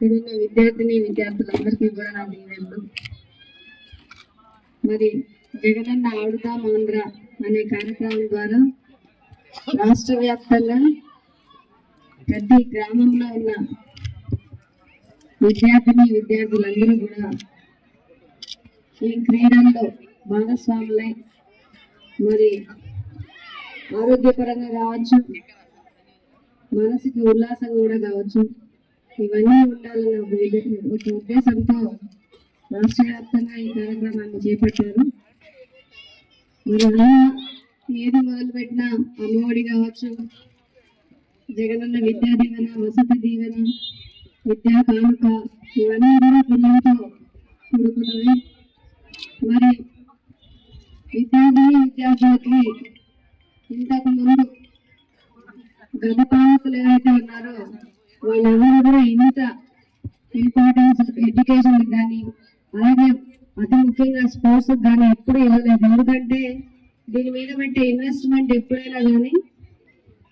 ఇక్కడున్న విద్యార్థులందరికీ కూడా నా దీవెనలు. మరి జగనన్న ఆడుదాం ఆంధ్ర అనే కార్యక్రమం ద్వారా రాష్ట్ర వ్యాప్తంగా ప్రతి గ్రామంలో ఉన్న విద్యార్థులందరూ కూడా ఈ క్రీడల్లో భాగస్వాములై మరి ఆరోగ్యపరంగా కావచ్చు, మనసుకి ఉల్లాసం కూడా కావచ్చు, ఇవన్నీ ఉండాలన్న ఒక ఉద్దేశంతో రాష్ట్ర వ్యాప్తంగా ఈ కార్యక్రమాన్ని చేపట్టారు. మరి అలా ఏది మొదలుపెట్టినా అమ్మఒడి కావచ్చు, జగనన్న విద్యా దీవెన, వసతి దీవెన, విద్యా కానుక, ఇవన్నీ కూడా పిల్లలతో కూడుకున్నవి. మరి విద్యార్థులకి ఇంతకు ముందు గత పాలకులు ఏవైతే ఉన్నారో వాళ్ళెవరూ కూడా ఇంత ఇంపార్టెన్స్ ఎడ్యుకేషన్ కానీ అలాగే అతి ముఖ్యంగా స్పోర్ట్స్ కానీ ఎప్పుడు ఇవ్వలేదు. ఎందుకంటే దీని మీద పెట్టే ఇన్వెస్ట్మెంట్ ఎప్పుడైనా కానీ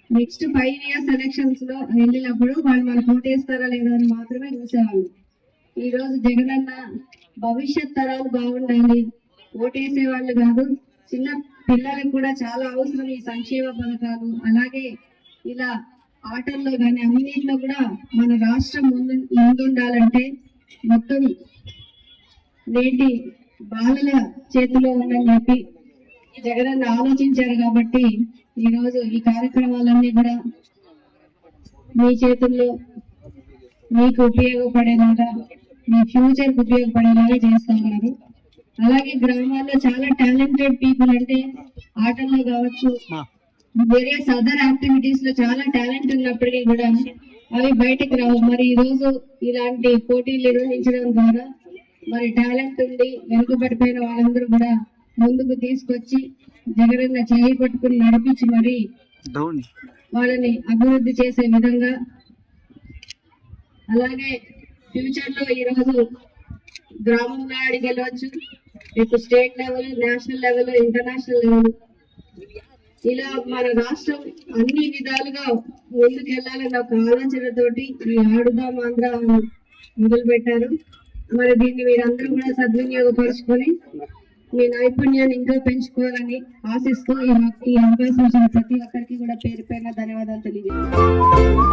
నెక్స్ట్ 5 years ఎలక్షన్స్ లో వెళ్ళినప్పుడు వాళ్ళు మనకు ఓటేస్తారా లేదా అని మాత్రమే చూసేవాళ్ళు. ఈ రోజు జగనన్న భవిష్యత్ తరాలు బాగుండాలి, ఓటేసే వాళ్ళు కాదు, చిన్న పిల్లలకు కూడా చాలా అవసరం ఈ సంక్షేమ పథకాలు. అలాగే ఇలా ఆటల్లో కానీ అన్నింటిలో కూడా మన రాష్ట్రం ముందుండాలంటే మొత్తం నేటి బాలల చేతిలో ఉందని చెప్పి జగనన్న ఆలోచించారు. కాబట్టి ఈరోజు ఈ కార్యక్రమాలన్నీ కూడా మీ చేతుల్లో మీకు ఉపయోగపడేలాగా, మీ ఫ్యూచర్కి ఉపయోగపడేలాగా చేస్తూ ఉన్నారు. అలాగే గ్రామాల్లో చాలా టాలెంటెడ్ పీపుల్ అంటే ఆటల్లో కావచ్చు, వేరియస్ అదర్ యాక్టివిటీస్ లో చాలా టాలెంట్ ఉన్నప్పటికీ కూడా అవి బయటకు రావు. మరి ఈ రోజు ఇలాంటి పోటీలు నిర్వహించడం ద్వారా మరి టాలెంట్ ఉండి వెనుకబడిపోయిన వాళ్ళందరూ కూడా ముందుకు తీసుకొచ్చి జగనన్న చేయి పట్టుకుని నడిపించి మరి వాళ్ళని అభివృద్ధి చేసే విధంగా, అలాగే ఫ్యూచర్ లో ఈరోజు గ్రామంలో ఆడి గెలవచ్చు, ఇప్పుడు state level, national level, international level, ఇలా మన రాష్ట్రం అన్ని విధాలుగా ముందుకు వెళ్ళాలన్న ఒక ఆలోచనతోటి ఈ ఆడుదాం ఆంధ్ర మొదలు పెట్టారు. మరి దీన్ని మీరందరూ కూడా సద్వినియోగపరుచుకొని మీ నైపుణ్యాన్ని ఇంకా పెంచుకోవాలని ఆశిస్తూ ఈ అవకాశం ఇచ్చిన ప్రతి ఒక్కరికి కూడా పేరు పైన ధన్యవాదాలు తెలియజేస్తాను.